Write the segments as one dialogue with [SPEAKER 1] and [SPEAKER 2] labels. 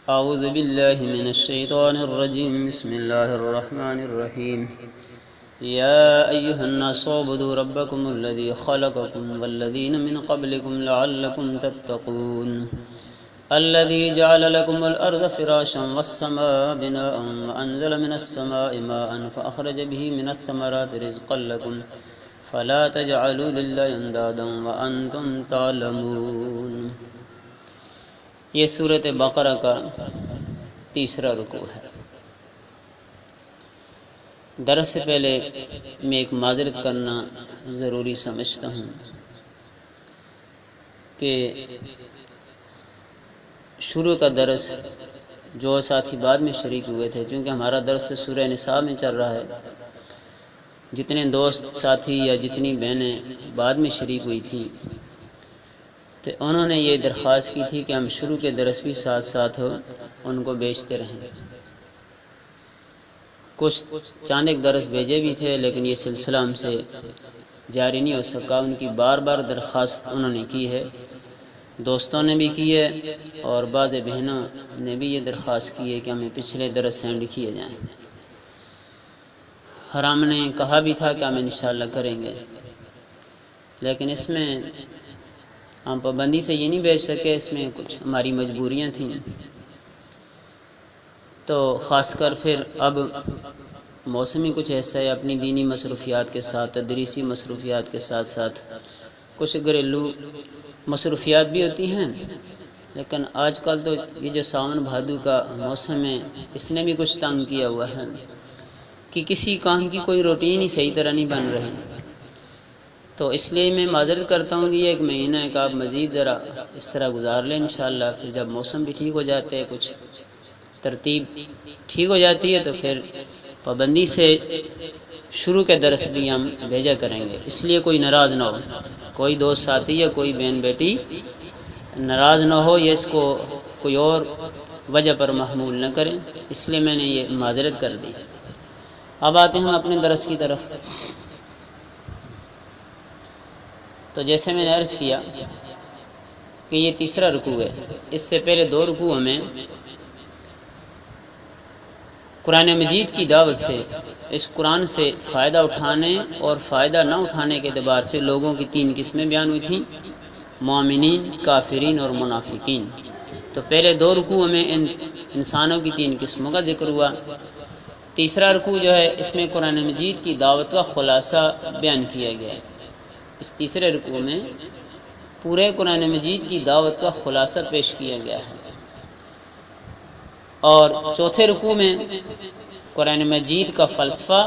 [SPEAKER 1] أعوذ بالله من الشيطان الرجيم بسم الله الرحمن الرحيم يا أيها الناس اعبدوا ربكم الذي خلقكم والذين من قبلكم لعلكم تتقون الذي جعل لكم الأرض فراشا والسماء بناء وأنزل من السماء ماء فأخرج به من الثمرات رزقا لكم فلا تجعلوا لله اندادا وأنتم تعلمون۔ یہ سورۃ بقرہ کا تیسرا رکوع ہے۔ درس سے پہلے میں ایک معذرت کرنا ضروری سمجھتا ہوں کہ شروع کا درس جو ساتھی بعد میں شریک ہوئے تھے، چونکہ ہمارا درس سورہ نساء میں چل رہا ہے، جتنے دوست ساتھی یا جتنی بہنیں بعد میں شریک ہوئی تھیں تو انہوں نے یہ درخواست کی تھی کہ ہم شروع کے درس بھی ساتھ ساتھ ان کو بھیجتے رہیں۔ کچھ چاند ایک درس بھیجے بھی تھے لیکن یہ سلسلہ ہم سے جاری نہیں ہو سکا۔ ان کی بار بار درخواست انہوں نے کی ہے، دوستوں نے بھی کی ہے اور بعض بہنوں نے بھی یہ درخواست کی ہے کہ ہمیں پچھلے درس سینڈ کیے جائیں۔ ہم نے کہا بھی تھا کہ ہم انشاءاللہ کریں گے، لیکن اس میں ہم پابندی سے یہ نہیں بھیج سکے، اس میں کچھ ہماری مجبوریاں تھیں۔ تو خاص کر پھر اب موسم ہی کچھ ایسا ہے، اپنی دینی مصروفیات کے ساتھ تدریسی مصروفیات کے ساتھ ساتھ کچھ گھریلو مصروفیات بھی ہوتی ہیں، لیکن آج کل تو یہ جو ساون بھادو کا موسم ہے اس نے بھی کچھ تنگ کیا ہوا ہے کہ کسی کام کی کوئی روٹین ہی صحیح طرح نہیں بن رہی۔ تو اس لیے میں معذرت کرتا ہوں کہ یہ ایک مہینہ ہے کہ آپ مزید ذرا اس طرح گزار لیں انشاءاللہ۔ پھر جب موسم بھی ٹھیک ہو جاتے ہے، کچھ ترتیب ٹھیک ہو جاتی ہے تو پھر پابندی سے شروع کے درس بھی ہم بھیجا کریں گے۔ اس لیے کوئی ناراض نہ ہو، کوئی دوست ساتھی یا کوئی بہن بیٹی ناراض نہ ہو، یہ اس کو کوئی اور وجہ پر محمول نہ کریں، اس لیے میں نے یہ معذرت کر دی۔ اب آتے ہیں ہم اپنے درس کی طرف۔ تو جیسے میں نے عرض کیا کہ یہ تیسرا رکوع ہے، اس سے پہلے دو رکوع میں قرآن مجید کی دعوت سے، اس قرآن سے فائدہ اٹھانے اور فائدہ نہ اٹھانے کے اعتبار سے لوگوں کی تین قسمیں بیان ہوئی تھیں، مومنین، کافرین اور منافقین۔ تو پہلے دو رکوع میں ان انسانوں کی تین قسموں کا ذکر ہوا۔ تیسرا رکوع جو ہے اس میں قرآن مجید کی دعوت کا خلاصہ بیان کیا گیا ہے۔ اس تیسرے رکوع میں پورے قرآن مجید کی دعوت کا خلاصہ پیش کیا گیا ہے، اور چوتھے رکوع میں قرآن مجید کا فلسفہ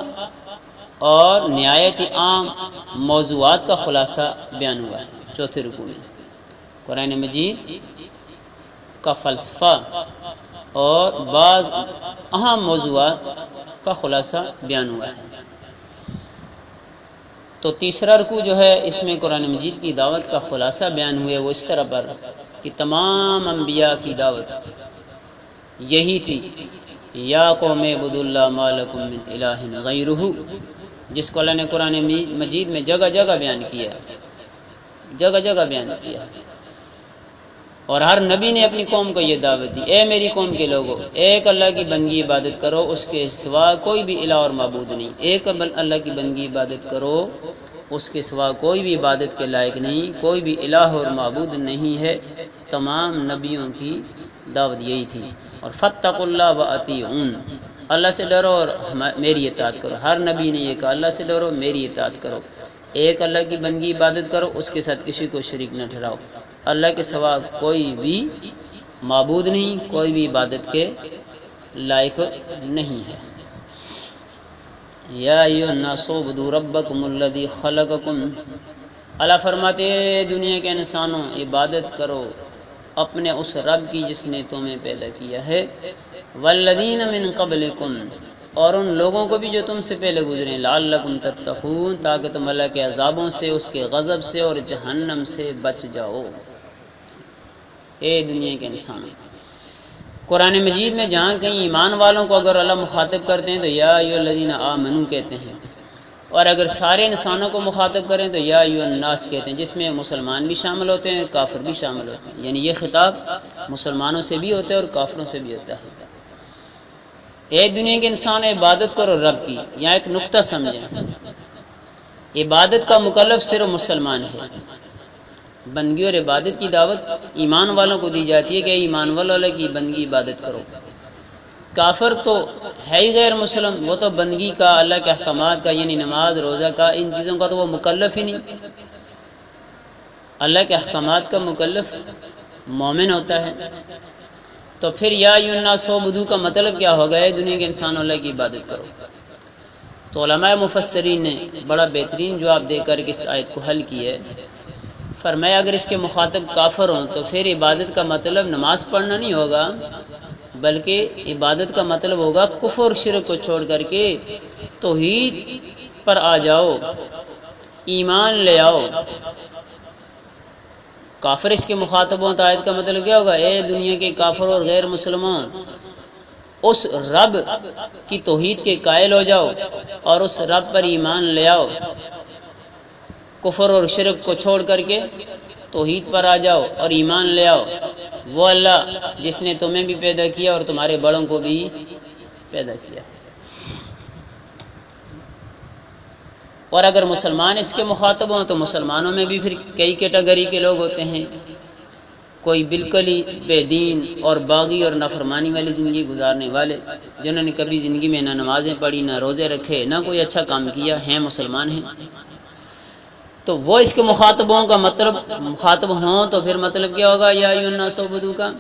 [SPEAKER 1] اور نہایت عام موضوعات کا خلاصہ بیان ہوا ہے۔ چوتھے رکوع میں قرآن مجید کا فلسفہ اور بعض اہم موضوعات کا خلاصہ بیان ہوا ہے۔ تو تیسرا رکوع جو ہے اس میں قرآن مجید کی دعوت کا خلاصہ بیان ہوئے، وہ اس طرح پر کہ تمام انبیاء کی دعوت یہی تھی، یا قوم اعبدوا اللہ ما لکم من الہ غیرہ، جس کو اللہ نے قرآن مجید میں جگہ جگہ بیان کیا ہے، جگہ جگہ بیان کیا ہے۔ اور ہر نبی نے اپنی قوم کو یہ دعوت دی، اے میری قوم کے لوگوں، ایک اللہ کی بندگی عبادت کرو، اس کے سوا کوئی بھی الہ اور معبود نہیں۔ ایک اللہ کی بندگی عبادت کرو، اس کے سوا کوئی بھی عبادت کے لائق نہیں، کوئی بھی الہ اور معبود نہیں ہے۔ تمام نبیوں کی دعوت یہی تھی۔ اور فاتقوا اللہ واطیعون، اللہ سے ڈرو اور میری اطاعت کرو۔ ہر نبی نے یہ کہا، اللہ سے ڈرو، میری اطاعت کرو، ایک اللہ کی بندگی عبادت کرو، اس کے ساتھ کسی کو شریک نہ ٹھہراؤ۔ اللہ کے سوا کوئی بھی معبود نہیں، کوئی بھی عبادت کے لائق نہیں ہے۔ یا ایھا الناس اعبدوا ربکم الذی خلقکم، اللہ فرماتے ہیں دنیا کے انسانوں عبادت کرو اپنے اس رب کی جس نے تمہیں پیدا کیا ہے، والذین من قبلکم، اور ان لوگوں کو بھی جو تم سے پہلے گزرے، لعلکم تتقون، تاکہ تم اللہ کے عذابوں سے، اس کے غضب سے اور جہنم سے بچ جاؤ۔ اے دنیا کے انسان، قرآن مجید میں جہاں کہیں ایمان والوں کو اگر اللہ مخاطب کرتے ہیں تو یا ایھا الذین آمنوا کہتے ہیں، اور اگر سارے انسانوں کو مخاطب کریں تو یا ایھا الناس کہتے ہیں، جس میں مسلمان بھی شامل ہوتے ہیں، کافر بھی شامل ہوتے ہیں، یعنی یہ خطاب مسلمانوں سے بھی ہوتا ہے اور کافروں سے بھی ہوتا ہے۔ اے دنیا کے انسان، عبادت کرو رب کی۔ یہاں ایک نقطہ سمجھیں، عبادت کا مکلف صرف مسلمان ہے۔ بندگی اور عبادت کی دعوت ایمان والوں کو دی جاتی ہے کہ ایمان والوں کی بندگی عبادت کرو۔ کافر تو ہے ہی غیر مسلم، وہ تو بندگی کا، اللہ کے احکامات کا، یعنی نماز روزہ کا، ان چیزوں کا تو وہ مکلف ہی نہیں۔ اللہ کے احکامات کا مکلف مومن ہوتا ہے۔ تو پھر یا ایھا الناس اعبدوا کا مطلب کیا ہوگا؟ اے دنیا کے انسان، اللہ کی عبادت کرو۔ تو علماء مفسرین نے بڑا بہترین جواب دے کر اس آیت کو حل کی ہے۔ فرمایا اگر اس کے مخاطب کافر ہوں تو پھر عبادت کا مطلب نماز پڑھنا نہیں ہوگا، بلکہ عبادت کا مطلب ہوگا کفر اور شرک کو چھوڑ کر کے توحید پر آ جاؤ، ایمان لے آؤ۔ کافر اس کے مخاطب ہوں تو آیت کا مطلب کیا ہوگا؟ اے دنیا کے کافر اور غیر مسلمان، اس رب کی توحید کے قائل ہو جاؤ اور اس رب پر ایمان لے آؤ، کفر اور شرک کو چھوڑ کر کے توحید پر آ جاؤ اور ایمان لے آؤ۔ وہ اللہ جس نے تمہیں بھی پیدا کیا اور تمہارے بڑوں کو بھی پیدا کیا۔ اور اگر مسلمان اس کے مخاطب ہوں تو مسلمانوں میں بھی پھر کئی کیٹیگری کے لوگ ہوتے ہیں۔ کوئی بالکل ہی بے دین اور باغی اور نافرمانی والی زندگی گزارنے والے، جنہوں نے کبھی زندگی میں نہ نمازیں پڑھی، نہ روزے رکھے، نہ کوئی اچھا کام کیا، ہیں مسلمان ہیں۔ تو وہ اس کے مخاطبوں کا مطلب مخاطب ہوں تو پھر مطلب کیا ہوگا یا ایھا الناس اعبدوا کا؟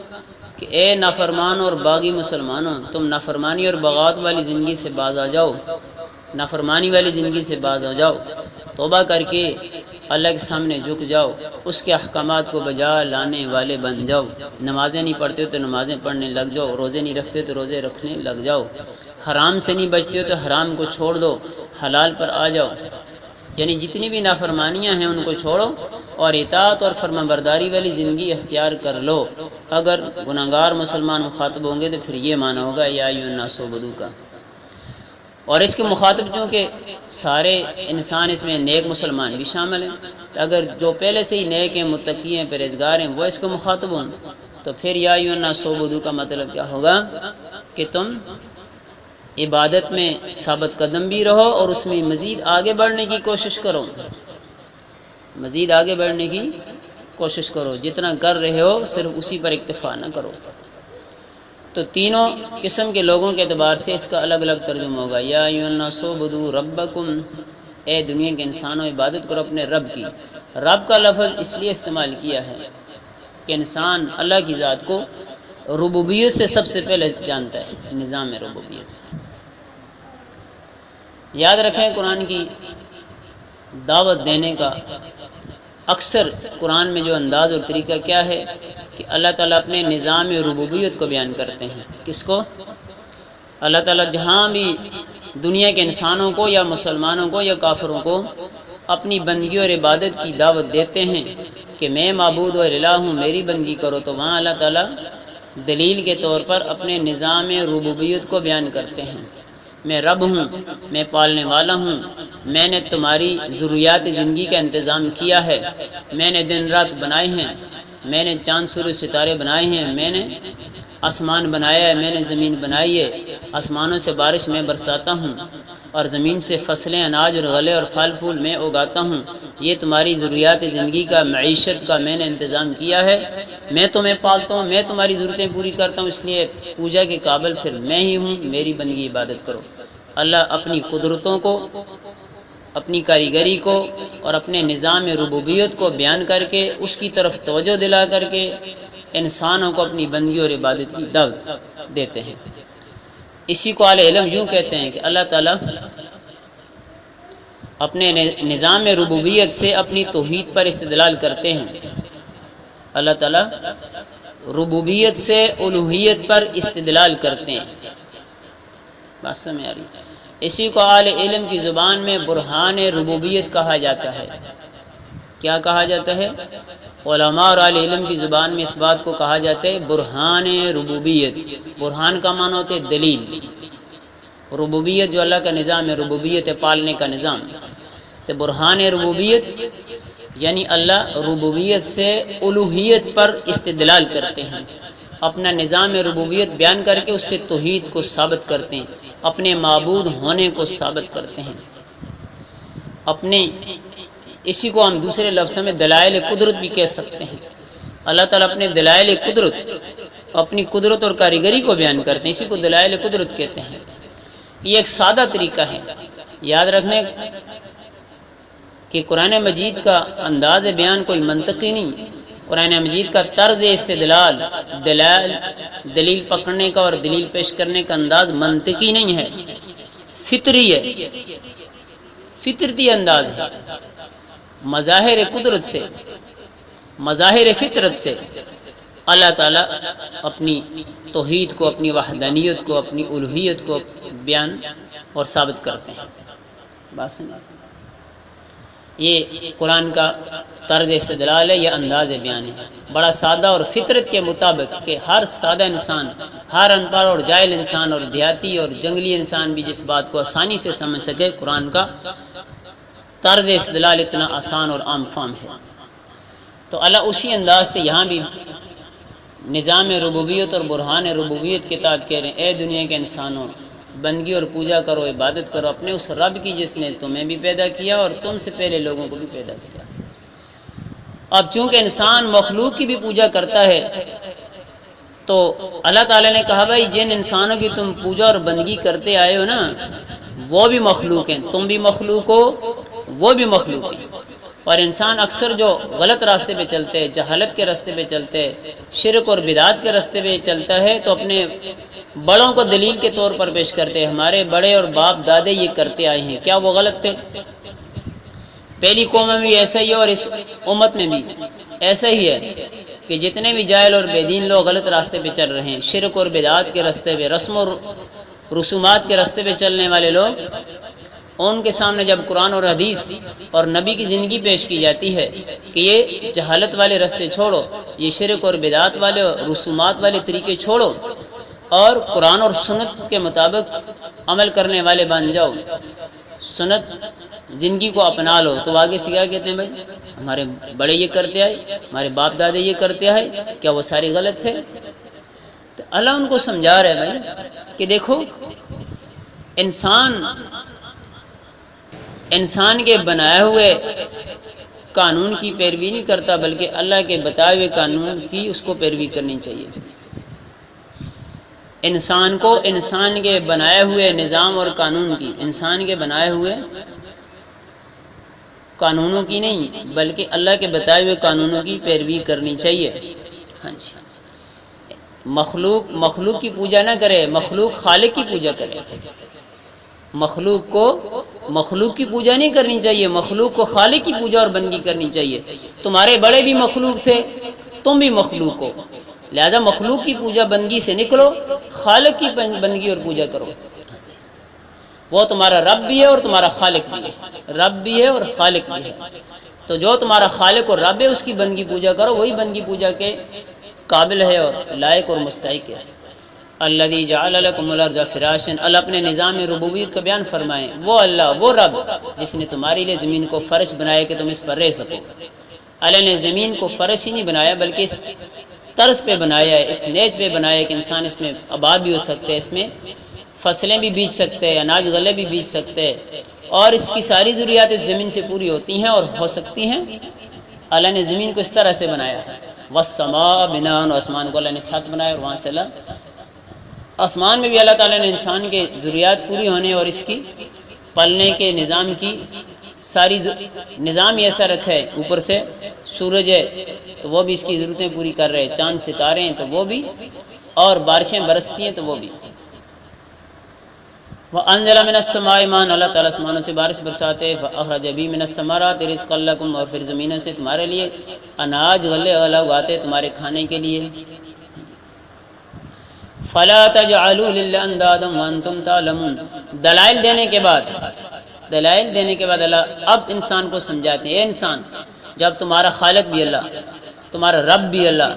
[SPEAKER 1] کہ اے نافرمان اور باغی مسلمانوں، تم نافرمانی اور بغاوت والی زندگی سے باز آ جاؤ، نافرمانی والی زندگی سے باز ہو جاؤ، توبہ کر کے اللہ کے سامنے جھک جاؤ، اس کے احکامات کو بجا لانے والے بن جاؤ۔ نمازیں نہیں پڑھتے ہو تو نمازیں پڑھنے لگ جاؤ، روزے نہیں رکھتے تو روزے رکھنے لگ جاؤ، حرام سے نہیں بچتے ہو تو حرام کو چھوڑ دو، حلال پر آ جاؤ۔ یعنی جتنی بھی نافرمانیاں ہیں ان کو چھوڑو اور اطاعت اور فرمانبرداری والی زندگی اختیار کر لو۔ اگر گناہگار مسلمان مخاطب ہوں گے تو پھر یہ معنی ہوگا یا ایھا الناس اعبدوا کا۔ اور اس کے مخاطب چونکہ سارے انسان، اس میں نیک مسلمان بھی شامل ہیں، تو اگر جو پہلے سے ہی نیک ہیں، متقی ہیں، پرہیزگار ہیں، وہ اس کے مخاطب ہوں تو پھر یا ایھا الناس اعبدوا کا مطلب کیا ہوگا؟ کہ تم عبادت میں ثابت قدم بھی رہو اور اس میں مزید آگے بڑھنے کی کوشش کرو، مزید آگے بڑھنے کی کوشش کرو، جتنا کر رہے ہو صرف اسی پر اکتفا نہ کرو۔ تو تینوں قسم کے لوگوں کے اعتبار سے اس کا الگ الگ ترجمہ ہوگا۔ یا ایھا الناس اعبدوا ربکم، اے دنیا کے انسانوں عبادت کرو اپنے رب کی۔ رب کا لفظ اس لیے استعمال کیا ہے کہ انسان اللہ کی ذات کو ربوبیت سے سب سے پہلے جانتا ہے، نظام ربوبیت سے۔ یاد رکھیں قرآن کی دعوت دینے کا اکثر قرآن میں جو انداز اور طریقہ کیا ہے کہ اللہ تعالیٰ اپنے نظام ربوبیت کو بیان کرتے ہیں۔ کس کو؟ اللہ تعالیٰ جہاں بھی دنیا کے انسانوں کو یا مسلمانوں کو یا کافروں کو اپنی بندگی اور عبادت کی دعوت دیتے ہیں کہ میں معبود اور الہ ہوں، میری بندگی کرو، تو وہاں اللہ تعالیٰ دلیل کے طور پر اپنے نظام ربوبیت کو بیان کرتے ہیں۔ میں رب ہوں، میں پالنے والا ہوں، میں نے تمہاری ضروریات زندگی کا انتظام کیا ہے، میں نے دن رات بنائے ہیں، میں نے چاند سورج ستارے بنائے ہیں، میں نے آسمان بنایا ہے، میں نے زمین بنائی ہے، آسمانوں سے بارش میں برساتا ہوں اور زمین سے فصلیں، اناج اور غلے اور پھل پھول میں اگاتا ہوں۔ یہ تمہاری ضروریات زندگی کا، معیشت کا میں نے انتظام کیا ہے، میں تمہیں پالتا ہوں، میں تمہاری ضرورتیں پوری کرتا ہوں، اس لیے پوجا کے قابل پھر میں ہی ہوں، میری بندگی عبادت کرو۔ اللہ اپنی قدرتوں کو، اپنی کاریگری کو اور اپنے نظام ربوبیت کو بیان کر کے اس کی طرف توجہ دلا کر کے انسانوں کو اپنی بندگی اور عبادت کی دعوت دیتے ہیں۔ اسی کو اہل علم یوں کہتے ہیں کہ اللہ تعالیٰ اپنے نظام ربوبیت سے اپنی توحید پر استدلال کرتے ہیں۔ اللہ تعالیٰ ربوبیت سے الوہیت پر استدلال کرتے ہیں۔ بات سمجھ آ رہی ہے؟ اسی کو اہل علم کی زبان میں برہان ربوبیت کہا جاتا ہے۔ کیا کہا جاتا ہے؟ علماء اور اہل علم کی زبان میں اس بات کو کہا جاتا ہے برہان ربوبیت۔ برہان کا معنی ہوتا ہے دلیل۔ ربوبیت جو اللہ کا نظام ہے، ربوبیت ہے پالنے کا نظام، تو برہان ربوبیت یعنی اللہ ربوبیت سے الوہیت پر استدلال کرتے ہیں، اپنا نظام ربوبیت بیان کر کے اس سے توحید کو ثابت کرتے ہیں، اپنے معبود ہونے کو ثابت کرتے ہیں، اپنے اسی کو ہم دوسرے لفظوں میں دلائل قدرت بھی کہہ سکتے ہیں۔ اللہ تعالیٰ اپنے دلائل قدرت، اپنی قدرت اور کاریگری کو بیان کرتے ہیں، اسی کو دلائل قدرت کہتے ہیں۔ یہ ایک سادہ طریقہ ہے، یاد رکھنے کہ قرآن مجید کا انداز بیان کوئی منطقی نہیں، قرآن مجید کا طرز استدلال، دلیل پکڑنے کا اور دلیل پیش کرنے کا انداز منطقی نہیں ہے، فطری ہے، فطرتی انداز ہے۔ مظاہر قدرت سے، مظاہر فطرت سے اللہ تعالیٰ اپنی توحید کو، اپنی وحدانیت کو، اپنی الوہیت کو بیان اور ثابت کرتے ہیں۔ بات سمجھتے ہیں؟ یہ قرآن کا طرز استدلال ہے، یہ انداز بیان ہے، بڑا سادہ اور فطرت کے مطابق کہ ہر سادہ انسان، ہر ان پڑھ اور جاہل انسان اور دیہاتی اور جنگلی انسان بھی جس بات کو آسانی سے سمجھ سکے، قرآن کا طرز استدلال اتنا آسان اور عام فہم ہے۔ تو اللہ اسی انداز سے یہاں بھی نظام ربوبیت اور برہان ربوبیت کے تحت کہہ رہے ہیں، اے دنیا کے انسانوں، بندگی اور پوجا کرو، عبادت کرو اپنے اس رب کی جس نے تمہیں بھی پیدا کیا اور تم سے پہلے لوگوں کو بھی پیدا کیا۔ اب چونکہ انسان مخلوق کی بھی پوجا کرتا ہے تو اللہ تعالیٰ نے کہا بھائی جن انسانوں کی تم پوجا اور بندگی کرتے آئے ہو نا وہ بھی مخلوق ہیں، تم بھی مخلوق ہو، وہ بھی مخلوق ہیں۔ اور انسان اکثر جو غلط راستے پہ چلتے ہیں، جہالت کے راستے پہ چلتے ہیں، شرک اور بدعات کے راستے پہ چلتا ہے تو اپنے بڑوں کو دلیل کے طور پر پیش کرتے ہیں، ہمارے بڑے اور باپ دادے یہ کرتے آئے ہیں، کیا وہ غلط تھے؟ پہلی قوم میں بھی ایسا ہی ہے اور اس امت میں بھی ایسا ہی ہے کہ جتنے بھی جاہل اور بے دین لوگ غلط راستے پہ چل رہے ہیں، شرک اور بدعات کے راستے پہ، رسم و رسومات کے راستے پہ چلنے والے لوگ، ان کے سامنے جب قرآن اور حدیث اور نبی کی زندگی پیش کی جاتی ہے کہ یہ جہالت والے راستے چھوڑو، یہ شرک اور بدعات والے رسومات والے طریقے چھوڑو اور قرآن اور سنت کے مطابق عمل کرنے والے بن جاؤ، سنت زندگی کو اپنا لو، تو آگے سے کیا کہتے ہیں بھائی ہمارے بڑے یہ کرتے آئے، ہمارے باپ دادے یہ کرتے آئے، کیا وہ سارے غلط تھے؟ تو اللہ ان کو سمجھا رہے بھائی کہ دیکھو انسان کے بنائے ہوئے قانون کی پیروی نہیں کرتا بلکہ اللہ کے بتائے ہوئے قانون کی اس کو پیروی کرنی چاہیے۔ انسان کو انسان کے بنائے ہوئے نظام اور قانون کی، انسان کے بنائے ہوئے قانونوں کی نہیں بلکہ اللہ کے بتائے ہوئے قانونوں کی پیروی کرنی چاہیے۔ ہاں جی، مخلوق کی پوجا نہ کرے، مخلوق خالق کی پوجا کرے۔ مخلوق کی پوجا نہیں کرنی چاہیے، مخلوق کو خالق کی پوجا اور بندگی کرنی چاہیے۔ تمہارے بڑے بھی مخلوق تھے، تم بھی مخلوق ہو، لہذا مخلوق کی پوجا بندگی سے نکلو، خالق کی بندگی اور پوجا کرو۔ وہ تمہارا رب بھی ہے اور تمہارا خالق بھی ہے، رب بھی ہے اور خالق بھی ہے، تو جو تمہارا خالق اور رب ہے اس کی بندگی پوجا کرو، وہی بندگی پوجا کے قابل ہے اور لائق اور مستحق ہے۔ الذی جعل لکم الارض فراشا، اللہ اپنے نظام ربوبیت کا بیان فرمائیں، وہ اللہ، وہ رب جس نے تمہارے لیے زمین کو فرش بنایا کہ تم اس پر رہ سکو۔ اللہ نے زمین کو فرش ہی نہیں بنایا بلکہ اس طرز پہ بنایا ہے، اس نیچ پہ بنایا ہے کہ انسان اس میں آباد بھی ہو سکتے ہیں، اس میں فصلیں بھی بیج سکتے ہیں، اناج غلے بھی بیج سکتے ہیں، اور اس کی ساری ضروریات اس زمین سے پوری ہوتی ہیں اور ہو سکتی ہیں۔ اللہ نے زمین کو اس طرح سے بنایا ہے، والسماء بناء، آسمان کو اللہ نے چھت بنایا اور وہاں سے اللہ آسمان میں بھی اللہ تعالیٰ نے انسان کے ضروریات پوری ہونے اور اس کی پلنے کے نظام کی ساری نظام ہی ایسا رکھا ہے، اوپر سے سورج ہے تو وہ بھی اس کی ضرورتیں پوری کر رہے ہیں، چاند ستارے ہیں تو وہ بھی، اور بارشیں برستی ہیں تو وہ بھی۔ وَأَنزَلَ مِنَ السَّمَاءِ مَاءً، اللہ تعالیٰ آسمانوں سے بارش برساتے، فَأَخْرَجَ بِهِ مِنَ الثَّمَرَاتِ رِزْقًا لَكُمْ، اور پھر زمینوں سے تمہارے لیے اناج غلے اگاتے تمہارے کھانے کے لیے۔ فَلَا تَجْعَلُوا لِلَّهِ أَنْدَادًا وَأَنْتُمْ تَعْلَمُونَ، دلائل دینے کے بعد اللہ اب انسان کو سمجھاتے ہیں، اے انسان، جب تمہارا خالق بھی اللہ، تمہارا رب بھی اللہ،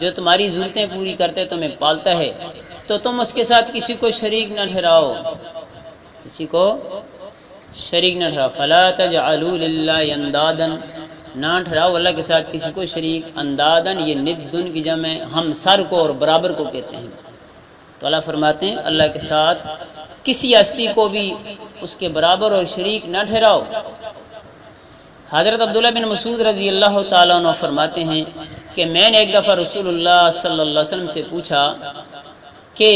[SPEAKER 1] جو تمہاری ضرورتیں پوری کرتے تمہیں پالتا ہے، تو تم اس کے ساتھ کسی کو شریک نہ ٹھہراؤ، کسی کو شریک نہ ٹھہراؤ، فلا تجعلوا للہ اندادا، نہ ٹھہراؤ اللہ کے ساتھ کسی کو شریک، اندادن یہ ندن کی جمع ہے، ہم سر کو اور برابر کو کہتے ہیں۔ تو اللہ فرماتے ہیں اللہ کے ساتھ کسی ہستی کو بھی اس کے برابر اور شریک نہ ٹھہراؤ۔ حضرت عبداللہ بن مسعود رضی اللہ تعالیٰ عنہ فرماتے ہیں کہ میں نے ایک دفعہ رسول اللہ صلی اللہ علیہ وسلم سے پوچھا کہ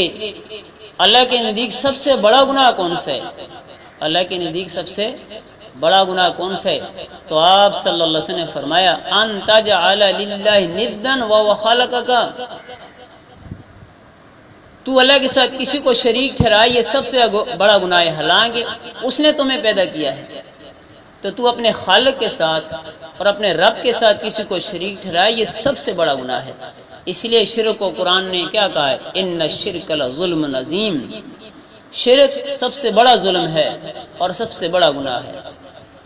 [SPEAKER 1] اللہ کے نزدیک سب سے بڑا گناہ کون سا ہے، اللہ کے نزدیک سب سے بڑا گناہ کون سا ہے؟ تو آپ صلی اللہ علیہ وسلم نے فرمایا ان تجعل للہ ندا وهو خلقک، تو اللہ کے ساتھ کسی کو شریک ٹھہرائے یہ سب سے بڑا گناہ ہے، حالانکہ اس نے تمہیں پیدا کیا ہے۔ تو تو اپنے خالق کے ساتھ اور اپنے رب کے ساتھ کسی کو شریک ٹھہرائے یہ سب سے بڑا گناہ ہے۔ اس لیے شرک کو قرآن نے کیا کہا ہے؟ ان الشرک لظلم عظیم، شرک سب سے بڑا ظلم ہے اور سب سے بڑا گناہ ہے۔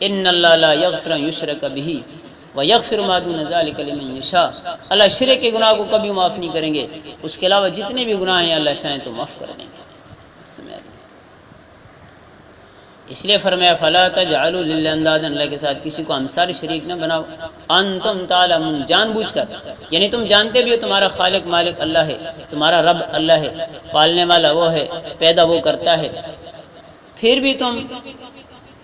[SPEAKER 1] ان اللہ لا یغفر ان یشرک بہ ویغفر ما دون ذلک لمن یشاء، اللہ شرک کے گناہ کو کبھی معاف نہیں کریں گے، اس کے علاوہ جتنے بھی گناہ ہیں اللہ چاہیں تو معاف کر دیں گے۔ اس لیے فرمایا فلا تجعلوا للہ اندادا، اللہ کے ساتھ کسی کو ہمسر شریک نہ بناؤ، انتم تعلمون، جان بوجھ کر، یعنی تم جانتے بھی ہو تمہارا خالق مالک اللہ ہے، تمہارا رب اللہ ہے، پالنے والا وہ ہے، پیدا وہ کرتا ہے، پھر بھی تم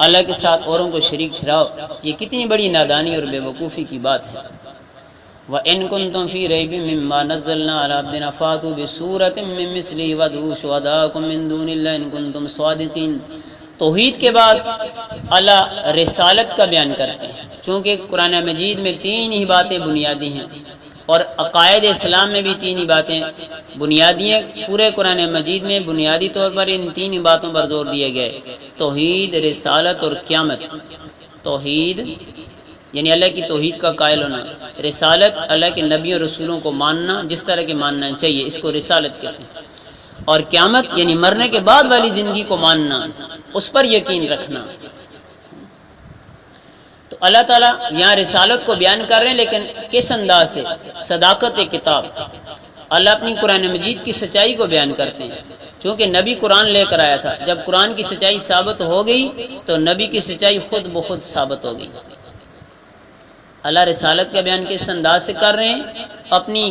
[SPEAKER 1] اللہ کے ساتھ اوروں کو شریک ٹھہراؤ، یہ کتنی بڑی نادانی اور بے وقوفی کی بات ہے۔ وَإِن كُنتُمْ فِي رَيْبٍ مِّمَّا نَزَّلْنَا عَلَىٰ عَبْدِنَا فَأْتُوا بِسُورَةٍ مِّن مِّثْلِهِ وَادْعُوا شُهَدَاءَكُم مِّن دُونِ اللَّهِ إِن كُنتُمْ صَادِقِينَ۔ توحید کے بعد اللہ رسالت کا بیان کرتے ہیں، چونکہ قرآن مجید میں تین ہی باتیں بنیادی ہیں اور عقائد اسلام میں بھی تین ہی باتیں بنیادی ہیں۔ پورے قرآن مجید میں بنیادی طور پر ان تین ہی باتوں پر زور دیا گیا ہے، توحید، رسالت اور قیامت۔ توحید یعنی اللہ کی توحید کا قائل ہونا، رسالت اللہ کے نبی اور رسولوں کو ماننا جس طرح کے ماننا چاہیے، اس کو رسالت کہتے ہیں، اور قیامت یعنی مرنے کے بعد والی زندگی کو ماننا، اس پر یقین رکھنا۔ تو اللہ تعالیٰ یہاں رسالت کو بیان کر رہے ہیں، لیکن کس انداز سے؟ صداقت کتاب، اللہ اپنی قرآن مجید کی سچائی کو بیان کرتے ہیں، چونکہ نبی قرآن لے کر آیا تھا، جب قرآن کی سچائی ثابت ہو گئی تو نبی کی سچائی خود بخود ثابت ہو گئی۔ اللہ رسالت کا بیان کس انداز سے کر رہے ہیں؟ اپنی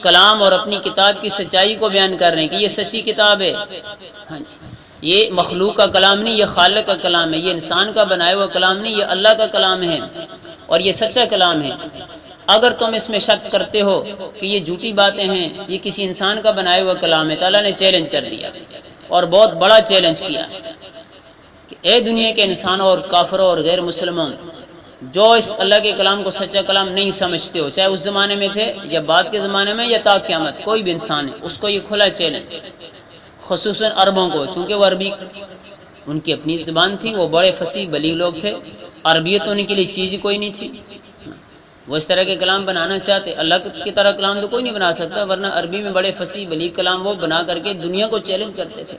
[SPEAKER 1] کلام اور اپنی کتاب کی سچائی کو بیان کر رہے ہیں کہ یہ سچی کتاب ہے، ہاں جی، یہ مخلوق کا کلام نہیں، یہ خالق کا کلام ہے، یہ انسان کا بنایا ہوا کلام نہیں، یہ اللہ کا کلام ہے اور یہ سچا کلام ہے۔ اگر تم اس میں شک کرتے ہو کہ یہ جھوٹی باتیں ہیں، یہ کسی انسان کا بنایا ہوا کلام ہے، تو اللہ نے چیلنج کر دیا اور بہت بڑا چیلنج کیا کہ اے دنیا کے انسانوں اور کافروں اور غیر مسلموں، جو اس اللہ کے کلام کو سچا کلام نہیں سمجھتے ہو، چاہے اس زمانے میں تھے یا بعد کے زمانے میں یا تا قیامت، کوئی بھی انسان ہے، اس کو یہ کھلا چیلنج، خصوصاً عربوں کو، چونکہ وہ عربی ان کی اپنی زبان تھی، وہ بڑے فصیح بلیغ لوگ تھے، عربیت ان کے لیے چیز ہی کوئی نہیں تھی، وہ اس طرح کے کلام بنانا چاہتے، اللہ کی طرح کلام تو کوئی نہیں بنا سکتا، ورنہ عربی میں بڑے فصیح بلیغ کلام وہ بنا کر کے دنیا کو چیلنج کرتے تھے۔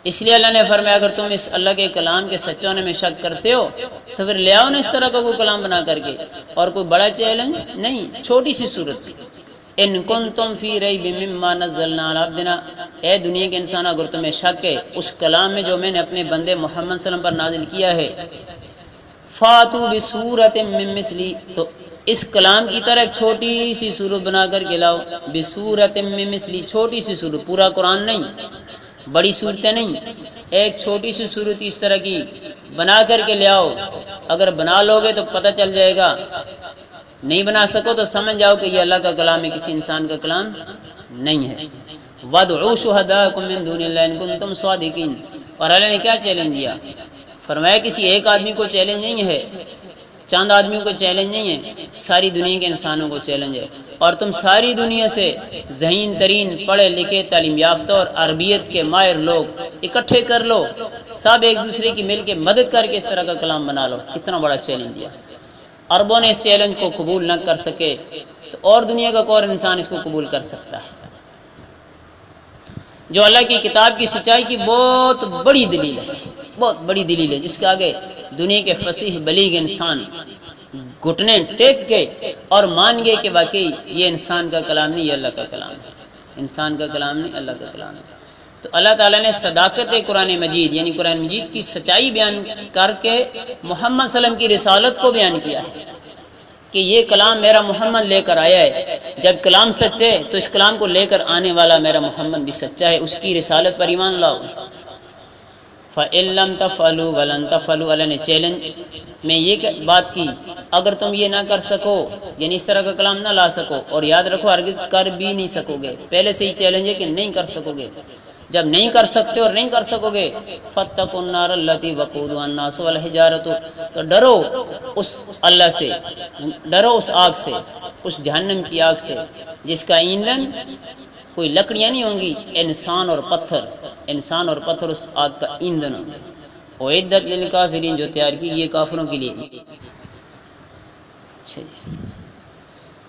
[SPEAKER 1] اس لیے اللہ نے فرمایا اگر تم اس اللہ کے کلام کے سچ ہونے میں شک کرتے ہو تو پھر لے آؤ نا اس طرح کا کوئی کلام بنا کر کے، اور کوئی بڑا چیلنج نہیں، چھوٹی سی صورت تھی۔ ان کنتم فی ریب مما نزلنا علی عبدنا، اے دنیا کے انسان اگر تمہیں شک ہے اس کلام میں جو میں نے اپنے بندے محمد صلی اللہ علیہ وسلم پر نازل کیا ہے، فاتوا بسورۃ من مثلی، تو اس کلام کی طرح ایک چھوٹی سی صورت بنا کر کے لاؤ، بسورۃ من مثلی، چھوٹی سی صورت، پورا قرآن نہیں، بڑی صورتیں نہیں، ایک چھوٹی سی صورت اس طرح کی بنا کر کے لے آؤ۔ اگر بنا لوگے تو پتہ چل جائے گا، نہیں بنا سکو تو سمجھ جاؤ کہ یہ اللہ کا کلام ہے، کسی انسان کا کلام نہیں ہے۔ وَادْعُوا شُهَدَاءَكُم مِّن دُونِ اللَّهِ إِن كُنتُمْ صَادِقِينَ، اور اللہ نے کیا چیلنج دیا؟ فرمایا کسی ایک آدمی کو چیلنج نہیں ہے، چاند آدمیوں کو چیلنج نہیں ہے، ساری دنیا کے انسانوں کو چیلنج ہے، اور تم ساری دنیا سے ذہین ترین پڑھے لکھے تعلیم یافتہ اور عربیت کے ماہر لوگ اکٹھے کر لو، سب ایک دوسرے کی مل کے مدد کر کے اس طرح کا کلام بنا لو۔ اتنا بڑا چیلنج دیا، عربوں نے اس چیلنج کو قبول نہ کر سکے تو اور دنیا کا کوئی انسان اس کو قبول کر سکتا ہے، جو اللہ کی کتاب کی سچائی کی بہت بڑی دلیل ہے، بہت بڑی دلیل ہے، جس کے آگے دنیا کے فصیح بلیغ انسان گھٹنے ٹیک گئے اور مان گئے کہ واقعی یہ انسان کا کلام نہیں، یہ اللہ کا کلام ہے، انسان کا کلام نہیں، اللہ کا کلام ہے۔ تو اللہ تعالیٰ نے صداقت قرآن مجید یعنی قرآن مجید کی سچائی بیان کر کے محمد صلی اللہ علیہ وسلم کی رسالت کو بیان کیا ہے کہ یہ کلام میرا محمد لے کر آیا ہے۔ جب کلام سچے تو اس کلام کو لے کر آنے والا میرا محمد بھی سچا ہے، اس کی رسالت پر ایمان لاؤ۔ فَإِن لَّمْ تَفْعَلُوا وَلَن تَفْعَلُوا، اللہ نے چیلنج میں یہ بات کی، اگر تم یہ نہ کر سکو یعنی اس طرح کا کلام نہ لا سکو، اور یاد رکھو ہرگز کر بھی نہیں سکو گے، پہلے سے ہی چیلنج ہے کہ نہیں کر سکو گے۔ جب نہیں کر سکتے اور نہیں کر سکو گے فَاتَّقُوا النَّارَ الَّتِي وَقُودُهَا النَّاسُ وَالْحِجَارَةُ، تو ڈرو اس اللہ سے، ڈرو اس آگ سے، اس جہنم کی آگ سے جس کا ایندھن کوئی لکڑیاں نہیں ہوں گی، انسان اور پتھر، انسان اور پتھر اس آگ کا ایندھن ہوں گے۔ اعدت للکافرین، جو تیار کی یہ کافروں کے لیے۔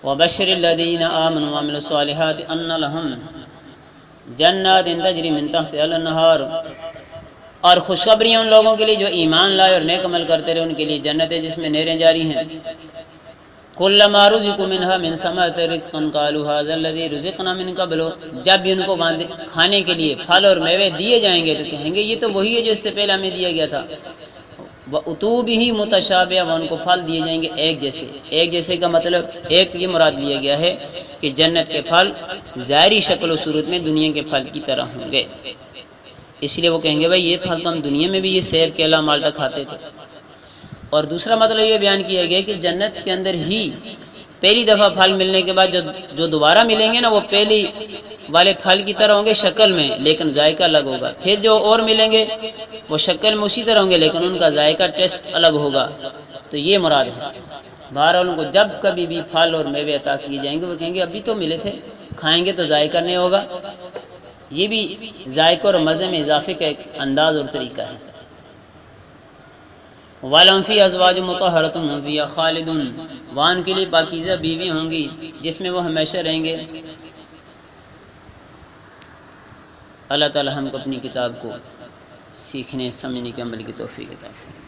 [SPEAKER 1] وبشر الذین آمنوا وعملوا الصالحات ان لهم جنات تجری من تحتها الانہار، اور خوشخبری ان لوگوں کے لیے جو ایمان لائے اور نیک عمل کرتے رہے، ان کے لیے جنتیں جس میں نہریں جاری ہیں۔ کلما رزقوا منها من ثمرۃ رزقا قالوا هذا الذي رزقنا من قبل، جب بھی ان کو کھانے کے لیے پھل اور میوے دیے جائیں گے تو کہیں گے یہ تو وہی ہے جو اس سے پہلے ہمیں دیا گیا تھا۔ وَأُتُوا بِهِ مُتَشَابِهًا، وہ ان کو پھل دیے جائیں گے ایک جیسے۔ ایک جیسے کا مطلب ایک یہ مراد لیا گیا ہے کہ جنت کے پھل ظاہری شکل و صورت میں دنیا کے پھل کی طرح ہوں گے، اس لیے وہ کہیں گے بھائی یہ پھل تو ہم دنیا میں بھی یہ سیب کیلا مالٹا کھاتے تھے۔ اور دوسرا مطلب یہ بیان کیا گیا کہ جنت کے اندر ہی پہلی دفعہ پھل ملنے کے بعد جو دوبارہ ملیں گے نا وہ پہلی والے پھل کی طرح ہوں گے شکل میں، لیکن ذائقہ الگ ہوگا۔ پھر جو اور ملیں گے وہ شکل میں اسی طرح ہوں گے لیکن ان کا ذائقہ ٹیسٹ الگ ہوگا۔ تو یہ مراد ہے۔ بہرحال ان کو جب کبھی بھی پھل اور میوے عطا کیے جائیں گے وہ کہیں گے ابھی تو ملے تھے، کھائیں گے تو ذائقہ نہیں ہوگا۔ یہ بھی ذائقہ اور مزے میں اضافے کا ایک انداز اور طریقہ ہے۔ وَلَهُمْ فِيهَا أَزْوَاجٌ مُطَهَّرَةٌ هُمْ فِيهَا خَالِدُونَ، وہاں ان کے لیے پاکیزہ بیوی ہوں گی جس میں وہ ہمیشہ رہیں گے۔ اللہ تعالی ہم کو اپنی کتاب کو سیکھنے سمجھنے کے عمل کی توفیق عطا فرمائے۔